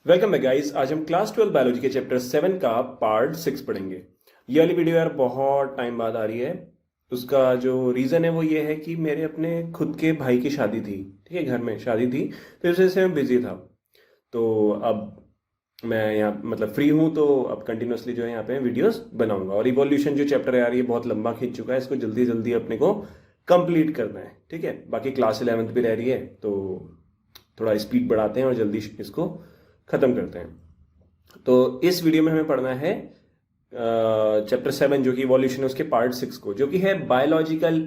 Welcome back guys. आज हम class 12 biology के चैप्टर 7 का पार्ट 6 पढ़ेंगे। ये वाली वीडियो यार बहुत टाइम बाद आ रही है। उसका जो रीज़न है वो ये है कि मेरे अपने खुद के भाई की शादी थी, ठीक है, घर में शादी थी, तो इस वजह से मैं बिजी था। तो अब मैं यहाँ मतलब फ्री हूँ, तो अब कंटिन्यूसली जो है यहाँ पे वीडियोस बनाऊंगा। और इवोल्यूशन जो चैप्टर है यार ये बहुत लंबा खींच चुका है, इसको जल्दी जल्दी अपने को कंप्लीट करना है, ठीक है। बाकी क्लास 11th भी रह रही है, तो थोड़ा स्पीड बढ़ाते हैं और जल्दी इसको खत्म करते हैं। तो इस वीडियो में हमें पढ़ना है चैप्टर 7 जो कि इवोल्यूशन है, उसके पार्ट 6 को, जो कि है बायोलॉजिकल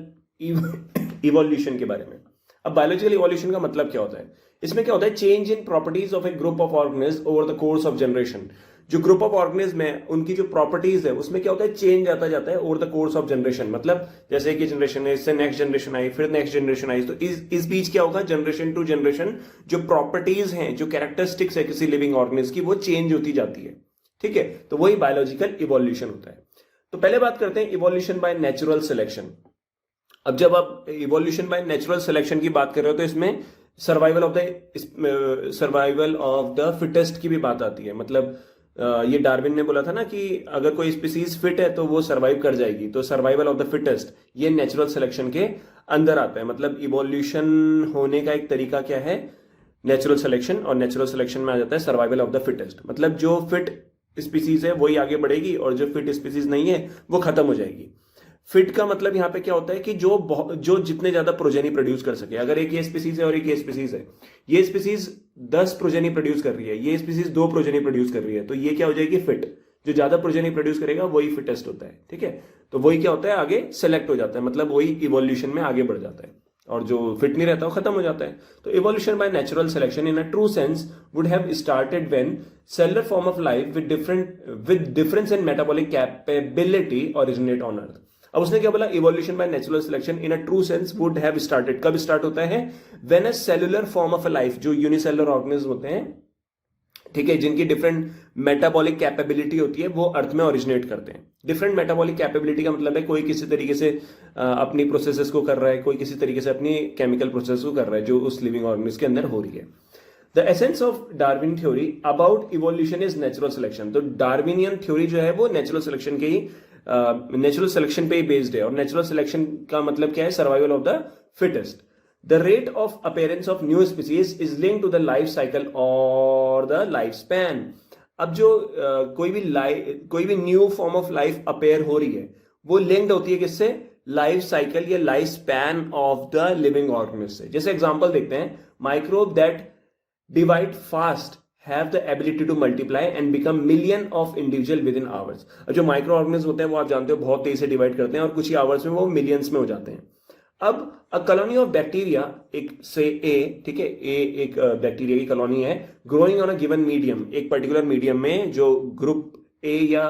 इवोल्यूशन के बारे में। अब बायोलॉजिकल इवोल्यूशन का मतलब क्या होता है? इसमें क्या होता है? Change in properties of A group of organism over the course of generation. जो ग्रुप ऑफ ऑर्गेनिज्म है उनकी जो प्रॉपर्टीज है उसमें क्या होता है? चेंज आता जाता है over the course of generation. मतलब जैसे कि जनरेशन है, इससे नेक्स्ट जनरेशन आई, फिर नेक्स्ट जनरेशन आई, तो इस बीच क्या होगा? जनरेशन टू जनरेशन जो प्रॉपर्टीज हैं, जो कैरेक्टरिस्टिक्स है किसी लिविंग ऑर्गेनिज्म की, वो चेंज होती जाती है, ठीक है। तो वही बायोलॉजिकल इवोल्यूशन होता है। तो पहले बात करते हैं इवोल्यूशन बाय नेचुरल सिलेक्शन। अब जब आप इवोल्यूशन बाय नेचुरल सिलेक्शन की बात कर रहे हो तो इसमें सर्वाइवल ऑफ द फिटेस्ट की भी बात आती है। मतलब ये डार्विन ने बोला था ना कि अगर कोई स्पीसीज फिट है तो वो सर्वाइव कर जाएगी, तो सर्वाइवल ऑफ द फिटेस्ट ये नेचुरल सिलेक्शन के अंदर आता है। मतलब इवोल्यूशन होने का एक तरीका क्या है? नेचुरल सिलेक्शन, और नेचुरल सिलेक्शन में आ जाता है सर्वाइवल ऑफ द फिटेस्ट। मतलब जो फिट स्पीसीज है वही आगे बढ़ेगी और जो फिट स्पीसीज नहीं है वो खत्म हो जाएगी। फिट का मतलब यहां पे क्या होता है कि जो जितने ज्यादा प्रोजेनी प्रोड्यूस कर सके। अगर एक ये स्पीसीज है और एक ये स्पीसीज है, ये स्पीसीज 10 प्रोजेनी प्रोड्यूस कर रही है, ये स्पीसीज 2 प्रोजेनी प्रोड्यूस कर रही है, तो ये क्या हो जाएगी? फिट। जो ज्यादा प्रोजेनी प्रोड्यूस करेगा वही फिटेस्ट होता है, ठीक है। तो वही क्या होता है? आगे सेलेक्ट हो जाता है, मतलब वही इवोल्यूशन में आगे बढ़ जाता है, और जो फिट नहीं रहता वो खत्म हो जाता है। तो evolution by natural selection in a true sense would have started when cellular form of life with difference in metabolic capability originate on earth. अब उसने क्या बोला? Evolution by natural selection in a true sense would have started. कब start होता है? When a cellular form of a life, जो unicellular organism होते हैं, ठीक है, जिनकी डिफरेंट मेटाबॉलिक कैपेबिलिटी होती है, वो अर्थ में ओरिजिनेट करते हैं। डिफरेंट मेटाबॉलिक कैपेबिलिटी का मतलब है कोई किसी तरीके से अपनी प्रोसेसेस को कर रहा है, कोई किसी तरीके से अपनी केमिकल प्रोसेस को कर रहा है जो उस लिविंग ऑर्गेनिज्म के अंदर हो रही है। The essence of Darwin theory about evolution is natural selection. तो डार्विनियन थ्योरी जो है वो नेचुरल सिलेक्शन के ही नेचुरल सिलेक्शन पे ही बेस्ड है। और नेचुरल सिलेक्शन का मतलब क्या है? Survival of the fittest. The rate of appearance of new species is linked to the life cycle और द लाइफ स्पैन। अब जो कोई भी new form of life appear हो रही है वो लिंक्ड होती है किससे? लाइफ साइकिल या life span of the living organism से। जैसे एग्जांपल देखते हैं, microbe that divide fast have the ability to multiply and become million of individual within hours। जो माइक्रो ऑर्गेनिज्म होते हैं वो आप जानते हो बहुत तेजी से डिवाइड करते हैं और कुछ ही आवर्स में वो मिलियंस में हो जाते हैं। अब अ कॉलोनी ऑफ बैक्टीरिया, एक से ए, ठीक है, ए एक बैक्टीरिया की कॉलोनी है, growing on a given medium, एक पर्टिकुलर मीडियम में जो ग्रुप ए या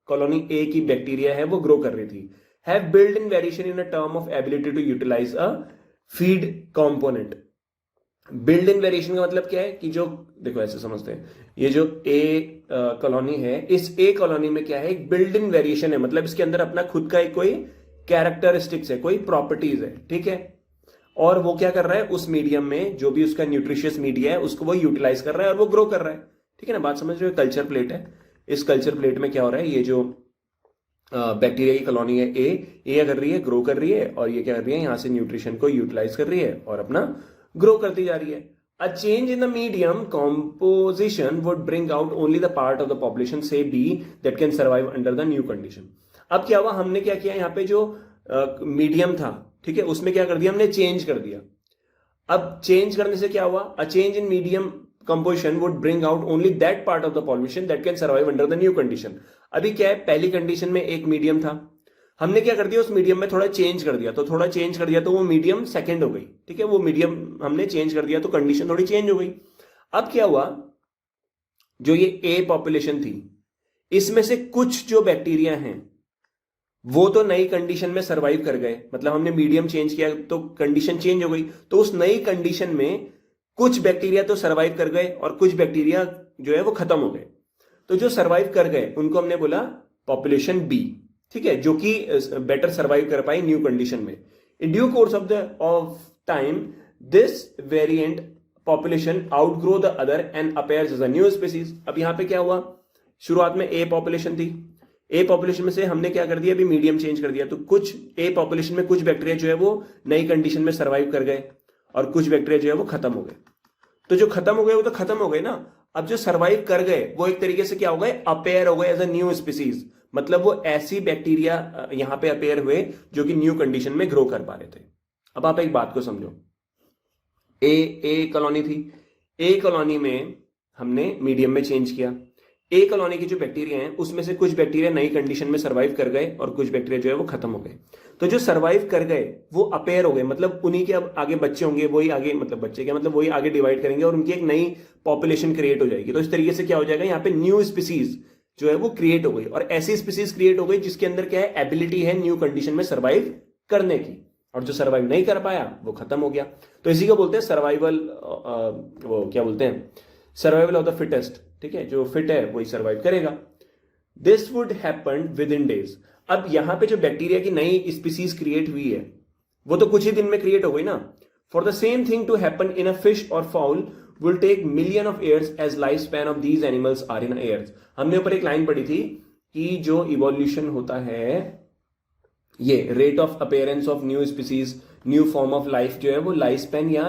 कॉलोनी ए की बैक्टीरिया है वो ग्रो कर रही थी, have build in variation in a term of ability to utilize a feed component. Build in variation का मतलब क्या है कि जो, देखो ऐसे समझते हैं, ये जो ए कॉलोनी है, इस ए कॉलोनी में क्या है? एक बिल्ड इन वेरिएशन है। मतलब इसके अंदर अपना खुद का एक कोई कैरेक्टरिस्टिक्स है, कोई प्रॉपर्टीज है, ठीक है। और वो क्या कर रहा है? उस मीडियम में जो भी उसका न्यूट्रिशियस मीडिया है उसको वो यूटिलाइज कर रहा है और वो ग्रो कर रहा है, ठीक है ना। बात समझ रहे हो? कल्चर प्लेट है, इस कल्चर प्लेट में क्या हो रहा है? ये जो बैक्टीरिया की कॉलोनी है ए क्या कर रही है? ग्रो कर रही है, और ये क्या कर रही है? यहां से न्यूट्रिशन को यूटिलाइज कर रही है और अपना ग्रो करती जा रही है। अ change in the medium composition would bring out only the part of the population say B that can survive under the new condition। अब क्या हुआ? हमने क्या किया? यहाँ पे जो मीडियम था, ठीक है, उसमें क्या कर दिया? हमने चेंज कर दिया। अब चेंज करने से क्या हुआ? अ change in medium composition would bring out only that part of the population that can survive under the new condition. अभी क्या है? पहली कंडीशन में एक मीडियम था, हमने क्या कर दिया? उस मीडियम में थोड़ा चेंज कर दिया, तो थोड़ा चेंज कर दिया तो वो मीडियम सेकंड हो गई, ठीक है। वो मीडियम हमने चेंज कर दिया तो कंडीशन थोड़ी चेंज हो गई। अब क्या हुआ? जो ये ए पॉपुलेशन थी, इसमें से कुछ जो बैक्टीरिया हैं वो तो नई कंडीशन में सर्वाइव कर गए। मतलब हमने मीडियम चेंज किया तो कंडीशन चेंज हो गई, तो उस नई कंडीशन में कुछ बैक्टीरिया तो सर्वाइव कर गए और कुछ बैक्टीरिया जो है वो खत्म हो गए। तो जो सर्वाइव कर गए उनको हमने बोला पॉपुलेशन बी, ठीक है, जो कि बेटर सर्वाइव कर पाई न्यू कंडीशन में। In due course of time this variant population outgrow the other and appears as a new species. अब यहां पे क्या हुआ, शुरुआत में ए पॉपुलेशन थी, ए पॉपुलेशन में से हमने क्या कर दिया, अभी मीडियम चेंज कर दिया, तो कुछ ए पॉपुलेशन में कुछ बैक्टीरिया जो है वो नई कंडीशन में सर्वाइव कर गए और कुछ बैक्टीरिया जो है वो खत्म हो गए। तो जो खत्म हो गए वो तो खत्म हो गए ना, अब जो सर्वाइव कर गए वो एक तरीके से क्या हो गए, अपेयर हो गए एज अ न्यू स्पीसीज। मतलब वो ऐसी बैक्टीरिया यहां पे अपेयर हुए जो कि न्यू कंडीशन में ग्रो कर पा रहे थे। अब आप एक बात को समझो, ए कॉलोनी थी, ए कॉलोनी में हमने मीडियम में चेंज किया, ए कॉलोनी की जो बैक्टीरिया हैं उसमें से कुछ बैक्टीरिया नई कंडीशन में सर्वाइव कर गए और कुछ बैक्टीरिया जो है वो खत्म हो गए। तो जो सर्वाइव कर गए वो अपेयर हो गए, मतलब उन्हीं के अब आगे बच्चे होंगे, वही आगे, मतलब बच्चे क्या, मतलब वही आगे डिवाइड करेंगे और उनकी एक नई पॉपुलेशन क्रिएट हो जाएगी। तो इस तरीके से क्या हो जाएगा, यहाँ पे न्यू स्पीसीज जो है वो क्रिएट हो गई, और ऐसी स्पीसीज क्रिएट हो गई जिसके अंदर क्या है, एबिलिटी है न्यू कंडीशन में सर्वाइव करने की, और जो सर्वाइव नहीं कर पाया वो खत्म हो गया। तो इसी को बोलते हैं सर्वाइवल, वो क्या बोलते हैं, सर्वाइवल ऑफ द फिटेस्ट। ठीक है, जो फिट है वही सर्वाइव करेगा। This would happen with in days. अब यहां पे जो बैक्टीरिया की नई स्पीसीज क्रिएट हुई है वो तो कुछ ही दिन में क्रिएट हो गई ना। For the same thing to happen in a fish or fowl will take million of years as life span of these animals are in years. हमने ऊपर एक लाइन पढ़ी थी कि जो इवोल्यूशन होता है, ये rate of appearance of new species, new form of life जो है वो लाइफ स्पैन या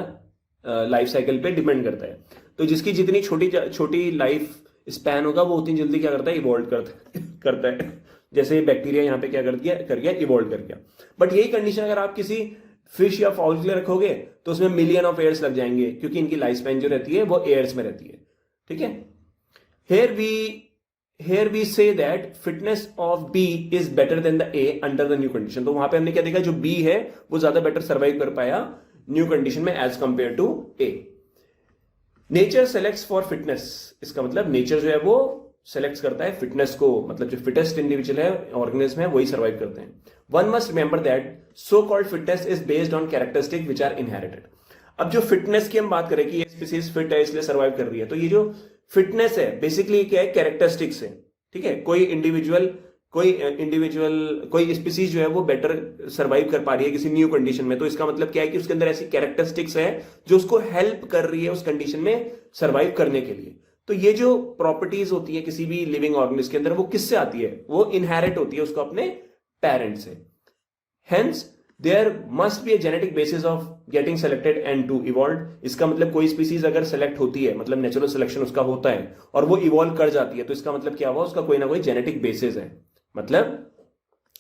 लाइफ साइकिल पे डिपेंड करता है। तो जिसकी जितनी छोटी लाइफ स्पैन होगा वो उतनी जल्दी क्या करता है, इवॉल्व करता है। जैसे बैक्टीरिया यहाँ पे क्या कर गया, इवॉल्व कर गया। बट यही कंडीशन अगर आप किसी फिश या फाउल के लिए रखोगे तो उसमें मिलियन ऑफ ईयर्स लग जाएंगे, क्योंकि इनकी लाइफ स्पैन जो रहती है वो ईयर्स में रहती है। ठीक है, here we say that fitness of B is better than the A under the new condition। तो वहां पे हमने क्या देखा, जो B है वो ज्यादा बेटर सर्वाइव कर पाया न्यू कंडीशन में as compare to A। Nature selects for fitness, इसका मतलब नेचर जो है वो सेलेक्ट करता है फिटनेस को, मतलब जो फिटेस्ट इंडिविजुअल है, ऑर्गेनिज्म है, वही सर्वाइव करते हैं। One must remember that so called fitness is based on characteristic which are inherited. अब जो फिटनेस की हम बात करें कि ये स्पीसीज फिट है इसलिए सर्वाइव कर रही है, तो ये जो फिटनेस है बेसिकली क्या है, कैरेक्टरिस्टिक्स है। ठीक है, कोई इंडिविजुअल कोई स्पीसीज जो है वो बेटर सर्वाइव कर पा रही है किसी न्यू कंडीशन में, तो इसका मतलब क्या है कि उसके अंदर ऐसी कैरेक्टरिस्टिक्स है जो उसको हेल्प कर रही है उस कंडीशन में सर्वाइव करने के लिए। तो ये जो प्रॉपर्टीज होती है किसी भी लिविंग ऑर्गेनिज्म के अंदर वो किससे आती है, वो इनहेरिट होती है उसको अपने पेरेंट से। Hence there must be a genetic basis of getting selected and to evolve. इसका मतलब कोई स्पीसीज अगर सेलेक्ट होती है, मतलब नेचुरल सिलेक्शन उसका होता है और वो इवॉल्व कर जाती है, तो इसका मतलब क्या हुआ, उसका कोई ना कोई जेनेटिक बेसिस है। मतलब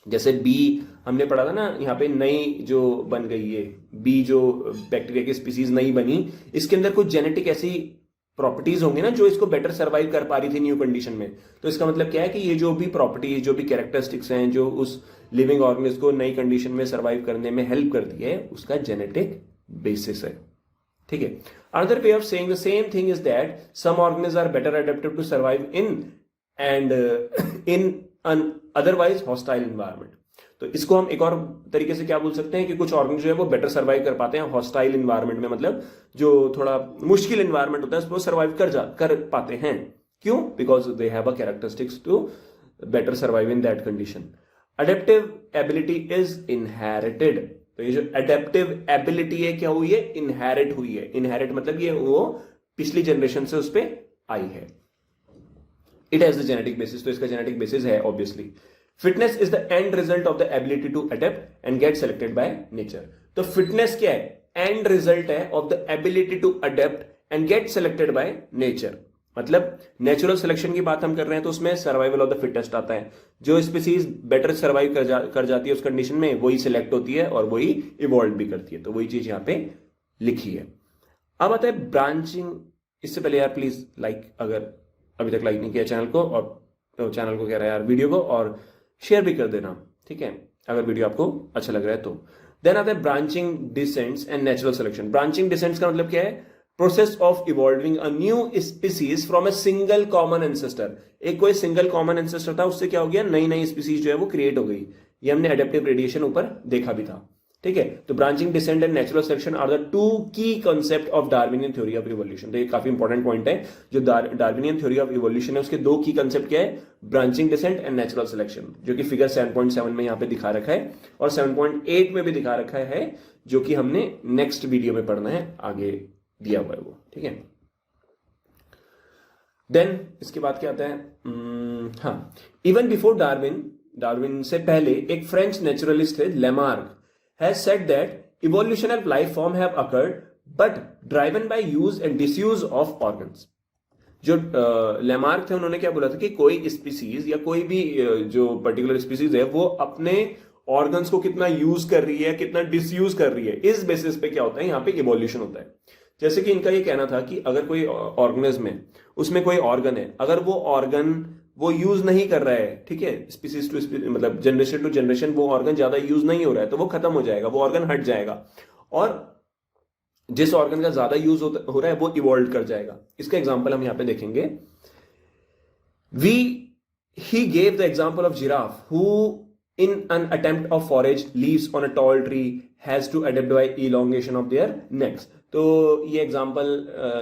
जैसे बी हमने पढ़ा था ना, यहाँ पे नई जो बन गई है बी, जो बैक्टीरिया की स्पीसीज नई बनी, इसके अंदर कुछ जेनेटिक ऐसी प्रॉपर्टीज होंगी ना जो इसको बेटर सर्वाइव कर पा रही थी न्यू कंडीशन में। तो इसका मतलब क्या है कि ये जो भी प्रॉपर्टीज, जो भी कैरेक्टरिस्टिक्स हैं जो उस लिविंग ऑर्गेनिज्म को नई कंडीशन में सर्वाइव करने में हेल्प करती है, उसका जेनेटिक बेसिस है। ठीक है, another way of saying the same thing is that some organism are better adapted to survive in and in an otherwise hostile environment। तो इसको हम एक और तरीके से क्या बोल सकते हैं कि कुछ ऑर्गेनिज्म जो है वो बेटर सर्वाइव कर पाते हैं हॉस्टाइल इन्वायरमेंट में, मतलब जो थोड़ा मुश्किल इन्वायरमेंट होता है उसको सर्वाइव कर पाते हैं। क्यों? Because they have a characteristics to better survive in that condition. Adaptive ability is inherited. तो ये जो अडेप्टिव एबिलिटी है क्या हुई है, इनहेरिट हुई है। इनहेरिट मतलब ये वो पिछली जनरेशन से उस पर आई है। It has the genetic basis, तो इसका जेनेटिक बेसिस है obviously. Fitness is the end result of the ability to adapt and get selected by nature. तो फिटनेस क्या है, एंड रिजल्ट है of the ability to adapt and get selected by nature. मतलब natural selection की बात हम कर रहे हैं तो उसमें सर्वाइवल ऑफ द फिटेस्ट आता है। जो स्पीसीज बेटर सर्वाइव कर जाती है उस कंडीशन में वही सिलेक्ट होती है और वही इवॉल्व भी करती है। तो वही चीज यहां पे लिखी है। अब आता है ब्रांचिंग। इससे पहले यार प्लीज अगर अभी तक लाइक नहीं किया चैनल को, और चैनल को कह रहा है यार वीडियो को, और शेयर भी कर देना। ठीक है, अगर वीडियो आपको अच्छा लग रहा है तो। देन आता है branching, descents and natural selection. Branching descents का मतलब क्या है, process of evolving a new species from a single common ancestor. एक कोई सिंगल कॉमन एंसेस्टर था, उससे क्या हो गया, नई नई स्पीसीज जो है वो क्रिएट हो गई। ये हमने एडेप्टिव रेडिएशन ऊपर देखा भी था। ठीक है, तो branching, descent and natural selection are the two key concept of Darwinian theory of evolution. तो ये काफी इंपॉर्टेंट पॉइंट है। जो डार्विनियन थ्योरी ऑफ इवोल्यूशन है उसके दो की कांसेप्ट क्या है, branching, descent and natural selection, जो कि फिगर 7.7 में यहां पे दिखा रखा है और 7.8 में भी दिखा रखा है, जो कि हमने नेक्स्ट वीडियो में पढ़ना है आगे दिया हुआ है वो, ठीक है। देन इसके बाद क्या आता है, हाँ, इवन बिफोर डार्विन, डार्विन से पहले एक फ्रेंच नेचुरलिस्ट है Lamarck, has said that evolution of life form have occurred but driven by use and disuse of organs. जो लेमार्क थे उन्होंने क्या बोला था कि कोई स्पीसीज या कोई भी जो पर्टिकुलर स्पीसीज है वो अपने ऑर्गन्स को कितना यूज कर रही है, कितना डिसयूज कर रही है, इस बेसिस पे क्या होता है, यहाँ पे इवोल्यूशन होता है। जैसे कि इनका ये कहना था कि अगर कोई ऑर्गेनिज्म है, उसमें कोई ऑर्गन है, अगर वो ऑर्गन वो यूज नहीं कर रहा है, ठीक है, स्पीसीज टू स्पीसीज मतलब जनरेशन टू जनरेशन वो ऑर्गन ज्यादा यूज नहीं हो रहा है, तो वो खत्म हो जाएगा, वो ऑर्गन हट जाएगा, और जिस ऑर्गन का ज्यादा यूज हो रहा है वो इवॉल्व कर जाएगा। इसका एग्जांपल हम यहां पे देखेंगे। He gave the example of giraffe who in an attempt of forage leaves on a tall tree has to adapt by elongation of their necks। तो ये एग्जांपल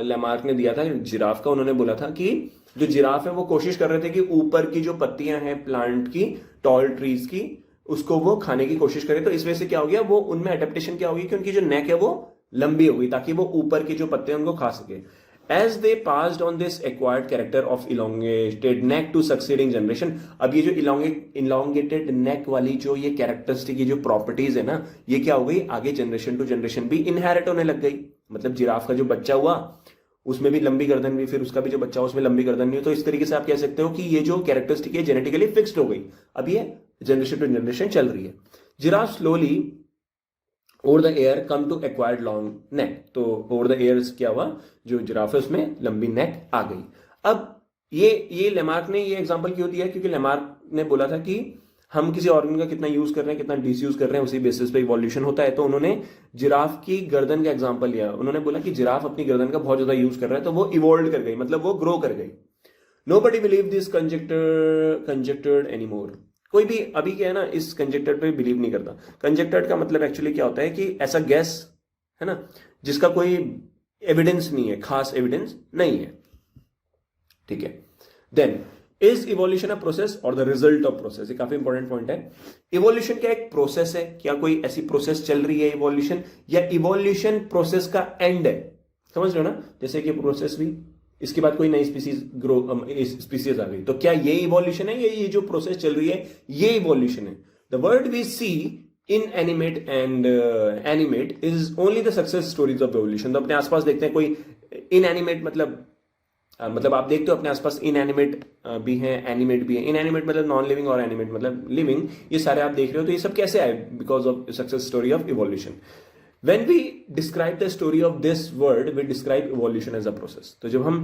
लेमार्क ने दिया था जिराफ का। उन्होंने बोला था कि जो जिराफ है वो कोशिश कर रहे थे कि ऊपर की जो पत्तियां हैं प्लांट की, टॉल ट्रीज की, उसको वो खाने की कोशिश करे। तो इस वजह से क्या हो गया, वो उनमें एडेप्टेशन क्या होगी कि उनकी जो नेक है वो लंबी हो गई ताकि वो ऊपर की जो पत्ते हैं उनको खा सके। As they passed on this acquired character of elongated neck to succeeding generation। अब ये जो elongated neck वाली जो ये कैरेक्टरिस्टिक, ये जो प्रॉपर्टीज है ना, ये क्या हो गई, आगे जनरेशन टू जनरेशन भी इनहेरिट होने लग गई। मतलब जिराफ का जो बच्चा हुआ उसमें भी लंबी गर्दन हुई, फिर उसका भी जो बच्चा हुआ उसमें लंबी गर्दन नहीं हुई। तो इस तरीके से आप कह सकते हो कि ये जो कैरेक्टरिस्टिक है जेनेटिकली फिक्स्ड हो गई, अब ये जनरेशन टू जनरेशन चल रही है। Giraffe slowly over the air come to acquired long neck. तो ओवर द एयर क्या हुआ, जो जिराफ है उसमें लंबी नेक आ गई। अब ये लेमार्क ने ये एग्जांपल क्यों दिया, क्योंकि लेमार्क ने बोला था कि हम किसी ऑर्गन का कितना यूज कर रहे हैं, कितना डिसयूज कर रहे हैं, उसी बेसिस पे इवोल्यूशन होता है। तो उन्होंने जिराफ की गर्दन का एग्जांपल लिया। उन्होंने बोला कि जिराफ अपनी गर्दन का बहुत ज्यादा यूज कर रहा है तो वो इवोल्व कर गई, मतलब वो ग्रो कर गई। Nobody believe this conjectured anymore. कोई भी अभी क्या है ना, इस कंजेक्टर पे बिलीव नहीं करता। कंजेक्टर का मतलब एक्चुअली क्या होता है कि ऐसा गैस है ना जिसका कोई एविडेंस नहीं है, खास एविडेंस नहीं है, ठीक है। Then is evolution a process और द रिजल्ट ऑफ प्रोसेस, ये काफी इंपॉर्टेंट पॉइंट है। इवोल्यूशन क्या एक प्रोसेस है, क्या कोई ऐसी प्रोसेस चल रही है इवोल्यूशन, या इवोल्यूशन प्रोसेस का एंड है? समझ रहे हो ना, जैसे कि प्रोसेस हुई, इसके बाद कोई नई स्पीसीज आ गई, तो क्या ये इवोल्यूशन है, ये जो प्रोसेस चल रही है ये इवोल्यूशन है? The word we see in animate and animate is only the success stories of evolution. तो अपने आसपास देखते हैं कोई इन एनिमेट मतलब आप देखते हो अपने आसपास इन एनिमेट भी हैं, एनिमेट भी है। इन एनिमेट मतलब नॉन लिविंग और एनिमेट मतलब लिविंग, ये सारे आप देख रहे हो। तो ये सब कैसे आए? Because of success story of evolution. When we describe the story of this world, we describe evolution as a process। तो जब हम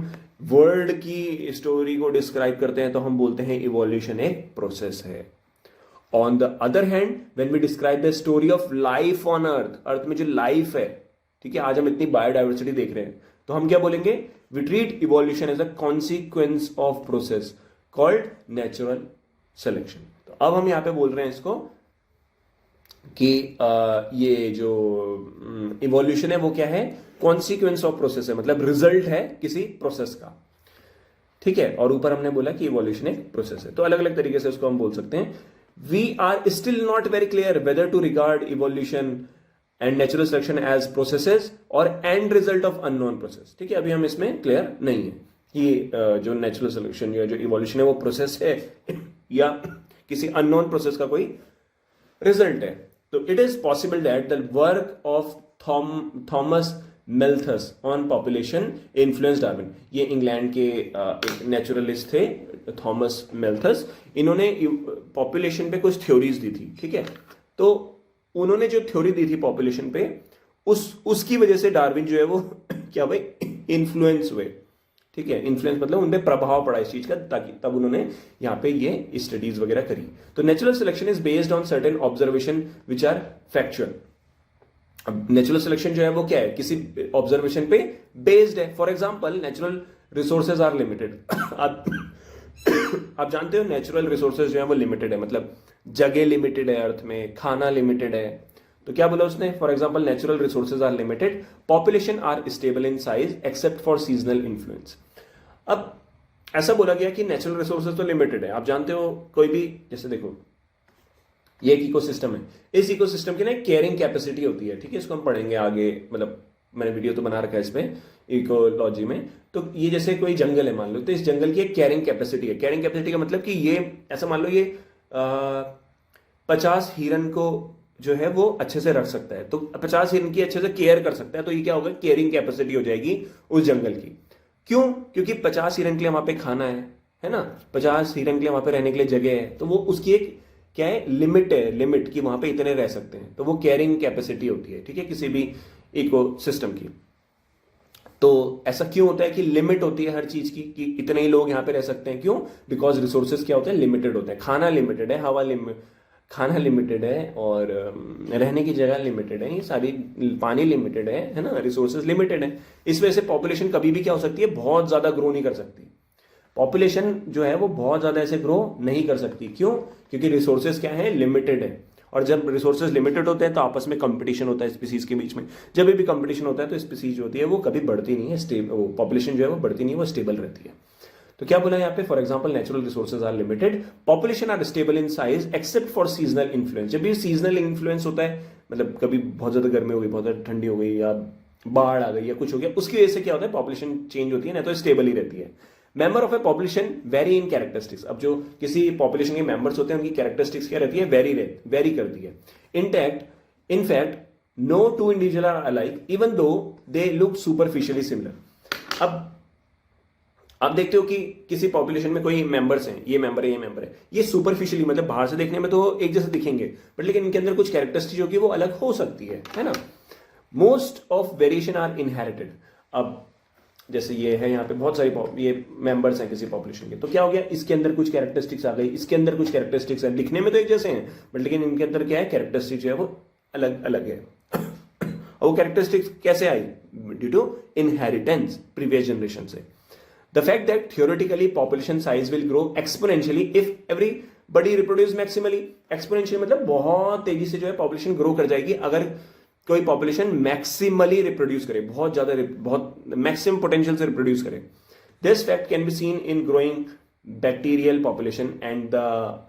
वर्ल्ड की स्टोरी को डिस्क्राइब करते हैं तो हम बोलते हैं इवोल्यूशन एक प्रोसेस है। On the other hand when we describe the story of life on earth, अर्थ में जो लाइफ है, ठीक है, आज हम इतनी बायोडाइवर्सिटी देख रहे हैं, तो हम क्या बोलेंगे? we treat evolution as a consequence of process called natural selection। तो अब हम यहां पे बोल रहे हैं इसको कि ये जो इवोल्यूशन है वो क्या है? कॉन्सिक्वेंस ऑफ प्रोसेस है, मतलब रिजल्ट है किसी प्रोसेस का, ठीक है। और ऊपर हमने बोला कि इवोल्यूशन एक प्रोसेस है। तो अलग अलग तरीके से उसको हम बोल सकते हैं। We are still not very clear whether to regard evolution and natural selection as processes or end result of unknown process, ठीक है। अभी हम इसमें क्लियर नहीं है कि जो नेचुरल सिलेक्शन या जो इवोल्यूशन है वो प्रोसेस है या किसी अननोन प्रोसेस का कोई रिजल्ट है। तो it is possible that the work of Thomas Malthus on population influence Darwin. ये इंग्लैंड के एक नेचुरलिस्ट थे थॉमस मेल्थस। इन्होंने पॉपुलेशन पे कुछ थ्योरीज दी थी, ठीक है। तो उन्होंने जो थ्योरी दी थी पॉपुलेशन पे, उसकी वजह से डार्विन जो है वो क्या भाई इन्फ्लुएंस हुए, ठीक है। इन्फ्लुएंस मतलब उन पे प्रभाव पड़ा इस चीज का, ताकि तब उन्होंने यहाँ पे ये स्टडीज वगैरह करी। तो natural selection is based on certain observation which are factual. अब नेचुरल सिलेक्शन जो है वो क्या है? किसी ऑब्जर्वेशन पे बेस्ड है। For example natural resources are limited. आप जानते हो नेचुरल रिसोर्सेज जो है वो लिमिटेड है, मतलब जगह लिमिटेड है, अर्थ में खाना लिमिटेड है। तो क्या बोला उसने? For example natural resources are limited, population are stable in size except for seasonal influence. अब ऐसा बोला गया कि नेचुरल रिसोर्सेज तो लिमिटेड है। आप जानते हो कोई भी, जैसे देखो ये एक इकोसिस्टम है, इस इकोसिस्टम की ना केयरिंग कैपेसिटी होती है, ठीक है। इसको हम पढ़ेंगे आगे, मतलब मैंने वीडियो तो बना रखा है इस पे इकोलॉजी में। तो ये जैसे कोई जंगल है मान लो, तो इस जंगल की एक कैरिंग कैपेसिटी है। कैरिंग कैपेसिटी का मतलब कि ये ऐसा मान लो ये 50 हिरन को जो है वो अच्छे से रख सकता है, तो 50 हिरन की अच्छे से केयर कर सकता है, तो ये क्या होगा, केयरिंग कैपेसिटी हो जाएगी उस जंगल की। क्यों? क्योंकि 50 हिरन के लिए वहां पे खाना है ना, 50 हिरन के लिए वहां पे रहने के लिए जगह है, तो वो उसकी एक क्या है, लिमिट है, लिमिट कि वहां पे इतने रह सकते हैं, तो वो केयरिंग कैपेसिटी होती है, ठीक है, किसी भी इकोसिस्टम की। तो ऐसा क्यों होता है कि लिमिट होती है हर चीज की, कि इतने ही लोग यहां पे रह सकते हैं। क्यों? बिकॉज रिसोर्सेज क्या होते हैं, लिमिटेड होते हैं। खाना लिमिटेड है, खाना लिमिटेड है, और रहने की जगह लिमिटेड है, ये सारी, पानी लिमिटेड है ना, रिसोर्सेज लिमिटेड है। इस वजह से पॉपुलेशन कभी भी क्या हो सकती है, बहुत ज्यादा ग्रो नहीं कर सकती। पॉपुलेशन जो है वो बहुत ज्यादा ऐसे ग्रो नहीं कर सकती। क्यों? क्योंकि रिसोर्सेज क्या है, लिमिटेड है। और जब रिसोर्सेज लिमिटेड होते हैं तो आपस में कंपटीशन होता है स्पीसीज के बीच में। जब भी कंपटीशन होता है तो स्पीसीज होती है वो कभी बढ़ती नहीं है, पॉपुलेशन जो है वो बढ़ती नहीं है, वो स्टेबल रहती है। तो क्या बोला यहाँ पे, for example natural resources are limited, population are stable in size except for seasonal influence. जब भी सीजनल इन्फ्लुएंस होता है, मतलब कभी बहुत ज्यादा गर्मी हो गई, बहुत ज्यादा ठंडी हो गई, या बाढ़ आ गई, या कुछ हो गया, उसकी वजह से क्या होता है, पॉपुलेशन चेंज होती है, ना तो स्टेबल ही रहती है। Member of A population very in characteristics. अब जो किसी पॉपुलेशन के मेंबर्स होते हैं उनकी कैरेक्टरिस्टिक्स क्या रहती है, वेरी करती है। In fact no two individual are alike even though they look superficially similar. अब आप देखते हो कि किसी पॉपुलेशन में कोई मेंबर्स हैं, ये मेंबर है, ये मेंबर है, ये सुपरफिशियली मतलब बाहर से देखने में तो एक जैसे दिखेंगे, बट लेकिन इनके अंदर कुछ कैरेक्टरिस्टिक जो कि वो अलग हो सकती है ना। Most of variation are inherited. अब जैसे ये है यहाँ पे बहुत सारी ये मेंबर्स हैं किसी पॉपुलेशन के, तो क्या हो गया, इसके अंदर कुछ कैरेक्टरिस्टिक्स आ गई, इसके अंदर कुछ कैरेक्टरिस्टिक्स हैं, दिखने में तो एक जैसे हैं, बट लेकिन इनके अंदर क्या है, कैरेक्टरिस्टिक्स जो है वो अलग अलग है। और वो कैरेक्टरिस्टिक्स कैसे आई, due to inheritance previous generation से। The fact that theoretically population size will grow exponentially if everybody reproduce maximally. Exponentially मतलब बहुत तेजी से जो है पॉपुलेशन ग्रो कर जाएगी अगर कोई पॉपुलेशन मैक्सिमली रिप्रोड्यूस करे, बहुत ज्यादा, बहुत मैक्सिमम पोटेंशियल से रिप्रोड्यूस करे। This fact can be seen in growing bacterial population and the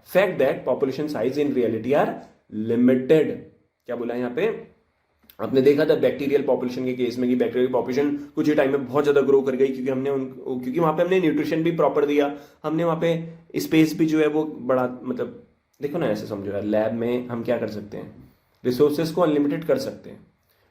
fact that population size in reality are limited. क्या बोला यहाँ पे, आपने देखा था बैक्टीरियल पॉपुलेशन के केस में कि बैक्टीरियल पॉपुलेशन कुछ ही टाइम में बहुत ज्यादा ग्रो कर गई, क्योंकि वहां पे हमने न्यूट्रिशन भी प्रॉपर दिया, हमने वहां पे स्पेस भी जो है वो बड़ा, मतलब देखो ना, ऐसे समझो यार, लैब में हम क्या कर सकते हैं, रिसोर्सेज को अनलिमिटेड कर सकते हैं,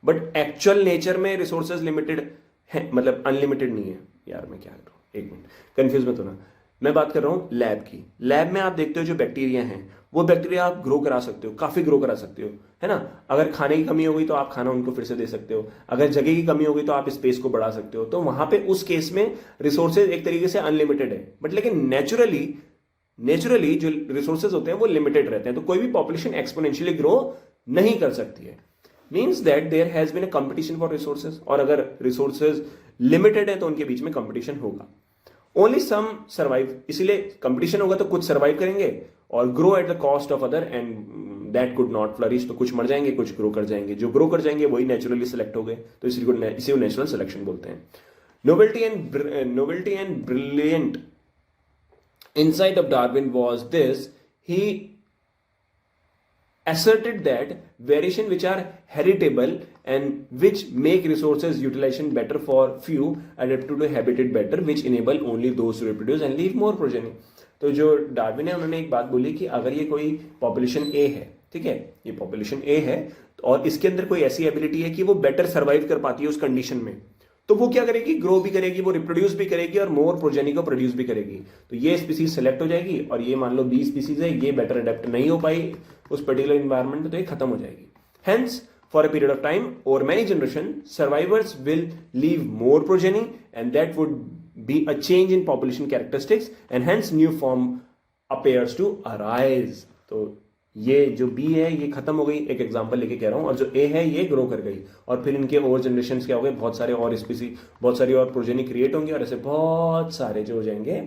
बट एक्चुअल नेचर में रिसोर्सेज लिमिटेड है, मतलब अनलिमिटेड नहीं है। यार मैं क्या कर रहा हूँ, एक मिनट, कंफ्यूज मत होना। मैं बात कर रहा हूँ लैब की। लैब में आप देखते हो जो बैक्टीरिया हैं, वो बैक्टीरिया आप ग्रो करा सकते हो, काफी ग्रो करा सकते हो, है ना। अगर खाने की कमी हो गई तो आप खाना उनको फिर से दे सकते हो, अगर जगह की कमी हो गई तो आप स्पेस को बढ़ा सकते हो। तो वहां पे उस केस में रिसोर्सेज एक तरीके से अनलिमिटेड है, बट लेकिन नेचुरली जो रिसोर्सेज होते हैं वो लिमिटेड रहते हैं। तो कोई भी पॉपुलेशन एक्सपोनेंशियली ग्रो नहीं कर सकती है। Means that there has been a competition for resources, और अगर रिसोर्सेज लिमिटेड है तो उनके बीच में कंपटीशन होगा। ओनली सम सर्वाइव, इसीलिए कंपटीशन होगा तो कुछ सर्वाइव करेंगे और grow at the cost of other and that could not flourish. तो कुछ मर जाएंगे, कुछ ग्रो कर जाएंगे, जो ग्रो कर जाएंगे वही नेचुरली सिलेक्ट हो गए, तो इसी को नेचुरल सिलेक्शन बोलते हैं। Novelty and brilliant insight of Darwin was this: he asserted that variation which are heritable and which make resources utilization better for few adapted to habitat better, which enable only those to reproduce and leave more progeny. तो जो Darwin है उन्होंने एक बात बोली कि अगर ये कोई पॉपुलेशन ए है, ठीक है, ये पॉपुलेशन ए है और इसके अंदर कोई ऐसी एबिलिटी है कि वो बेटर सर्वाइव कर पाती है उस कंडीशन में, तो वो क्या करेगी, ग्रो भी करेगी, वो रिप्रोड्यूस भी करेगी और मोर प्रोजेनी को प्रोड्यूस भी करेगी। तो ये स्पीसीज सेलेक्ट हो जाएगी और ये मान लो बी स्पीसीज है, ये बेटर अडेप्ट नहीं हो पाई उस पर्टिकुलर एनवायरमेंट में, तो ये खत्म हो जाएगी। Hence for a period of time or many generation survivors will leave more progeny and that would be a change in population characteristics and hence new form appears to arise. तो ये जो B है ये खत्म हो गई, एक example लेके कह रहा हूं, और जो ए है ये ग्रो कर गई और फिर इनके और जनरेशन क्या हो गए, बहुत सारे और स्पीसी, बहुत सारी और प्रोजेनी क्रिएट होंगे और ऐसे बहुत सारे जो हो जाएंगे,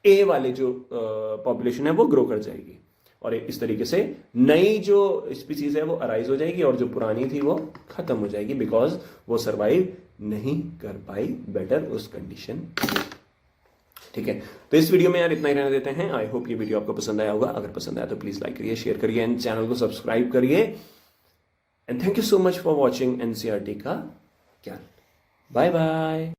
ए वाले जो पॉपुलेशन है वो ग्रो कर जाएगी और इस तरीके से नई जो स्पीसीज है वो अराइज हो जाएगी और जो पुरानी थी वो खत्म हो जाएगी, बिकॉज वो सर्वाइव नहीं कर पाई बेटर उस कंडीशन। ठीक है, तो इस वीडियो में यार इतना ही रहने देते हैं। आई होप ये वीडियो आपको पसंद आया होगा। अगर पसंद आया तो प्लीज लाइक करिए, शेयर करिए एंड चैनल को सब्सक्राइब करिए। And thank you so much for watching NCERT का ज्ञान। Bye bye.